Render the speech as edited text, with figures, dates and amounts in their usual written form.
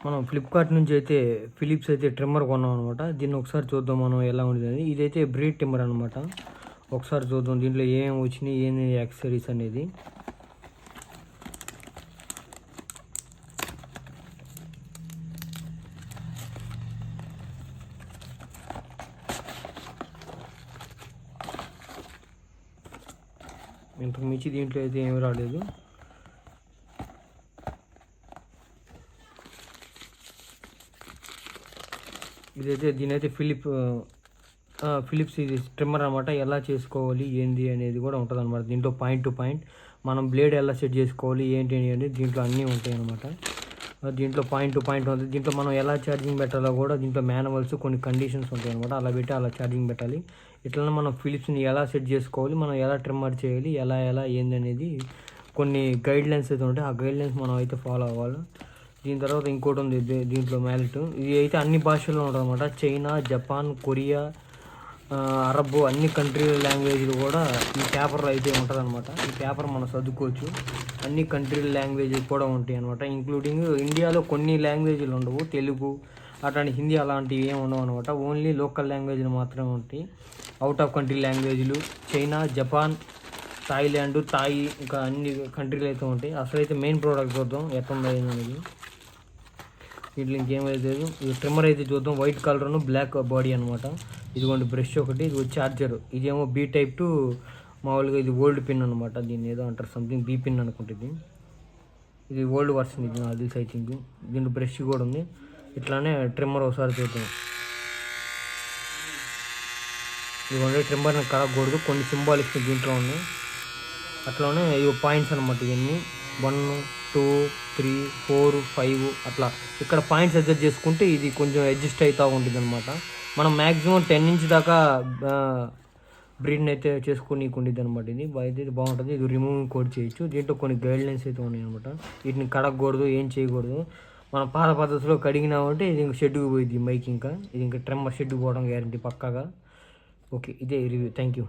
మనం ఫ్లిప్కార్ట్ నుంచి అయితే ఫిలిప్స్ అయితే ట్రిమ్మర్ కొన్నాం అనమాట. దీన్ని ఒకసారి చూద్దాం మనం ఎలా ఉంటుంది. ఇదైతే బ్రీడ్ ట్రిమ్మర్ అనమాట. ఒకసారి చూద్దాం దీంట్లో ఏమేమి వచ్చినాయి, ఏంది యాక్సెసరీస్ అనేది. ఇంతకు మించి దీంట్లో అయితే ఏమి రాలేదు. ఇదైతే దీనైతే ఫిలిప్స్ ఇది ట్రిమ్మర్ అనమాట. ఎలా చేసుకోవాలి ఏంది అనేది కూడా ఉంటుంది అనమాట. దీంట్లో పాయింట్ టు పాయింట్ మనం బ్లేడ్ ఎలా సెట్ చేసుకోవాలి ఏంటి అనేది దీంట్లో అన్నీ ఉంటాయి అనమాట. దీంట్లో పాయింట్ టు పాయింట్ ఉంటుంది. దీంట్లో మనం ఎలా ఛార్జింగ్ పెట్టాలో కూడా దీంట్లో మాన్యువల్స్ కొన్ని కండిషన్స్ ఉంటాయి అనమాట. అలా పెట్టి అలా ఛార్జింగ్ పెట్టాలి. ఇట్లనే మనం ఫిలిప్స్ని ఎలా సెట్ చేసుకోవాలి, మనం ఎలా ట్రిమ్మర్ చేయాలి, ఎలా ఏంది అనేది కొన్ని గైడ్లైన్స్ అయితే ఉంటాయి. ఆ గైడ్లైన్స్ మనం అయితే ఫాలో అవ్వాలి. దీని తర్వాత ఇంకోటి ఉంది దీంట్లో మ్యాలెట్. ఇది అయితే అన్ని భాషల్లో ఉంటుంది అనమాట. చైనా, జపాన్, కొరియా, అరబ్ అన్ని కంట్రీ లాంగ్వేజ్లు కూడా ఈ పేపర్లో అయితే ఉంటుంది అనమాట. ఈ పేపర్ మనం చదువుకోవచ్చు. అన్ని కంట్రీ లాంగ్వేజెస్ కూడా ఉంటాయి అనమాట. ఇంక్లూడింగ్ ఇండియాలో కొన్ని లాంగ్వేజ్లు ఉండవు, తెలుగు అట్లాంటి హిందీ అలాంటివి ఏమి ఉండవు అనమాట. ఓన్లీ లోకల్ లాంగ్వేజ్లు మాత్రమే ఉంటాయి. అవుట్ ఆఫ్ కంట్రీ లాంగ్వేజ్లు చైనా, జపాన్, థాయిలాండ్, ఇంకా అన్ని కంట్రీలు అయితే ఉంటాయి. అసలు అయితే మెయిన్ ప్రోడక్ట్ చూద్దాం ఎట్లా అనేది. వీటిలో ఇంకేమైతే ఇది ట్రిమ్మర్ అయితే చూద్దాం. వైట్ కలర్ను బ్లాక్ బాడీ అనమాట. ఇదిగోండి బ్రష్ ఒకటి, ఇది చార్జర్. ఇదేమో బీ టైప్ టు మామూలుగా ఇది ఓల్డ్ పిన్ అనమాట. దీన్ని ఏదో అంటారు సంథింగ్ బీ పిన్ అనుకుంటుంది. ఇది ఓల్డ్ వర్షన్, ఇది నాకు తెలిసి ఐ థింక్. దీంట్లో బ్రష్ కూడా ఉంది. ఇట్లానే ట్రిమ్మర్ ఒకసారి చూద్దాం. ఇదిగోండి ట్రిమ్మర్ని కడగకూడదు, కొన్ని సింబాలిక్స్ దీంట్లో ఉన్నాయి. అట్లానే ఇవి పాయింట్స్ అనమాట. ఇవన్నీ 1, 2, 3, 4, 5 అట్లా ఇక్కడ పాయింట్స్ అడ్జస్ట్ చేసుకుంటే ఇది కొంచెం అడ్జస్ట్ అవుతూ ఉంటుంది అనమాట. మనం మ్యాక్సిమం 10 ఇంచ్ దాకా బ్రీడ్ని అయితే చేసుకుని ఉండిద్ది అనమాట. ఇది బాగుంటుంది. ఇది రిమూవింగ్ కూడా చేయొచ్చు. దీంట్లో కొన్ని గైడ్లైన్స్ అయితే ఉన్నాయి అనమాట. వీటిని కడగకూడదు, ఏం చేయకూడదు. మనం పాత పద్ధతిలో కడిగినామంటే ఇది ఇంకా షెడ్కి పోయింది మైక్. ఇంకా ఇది ఇంకా ట్రిమ్మర్ షెడ్కి పోవడం గ్యారంటీ పక్కాగా. ఓకే, ఇదే రివ్యూ. Thank you.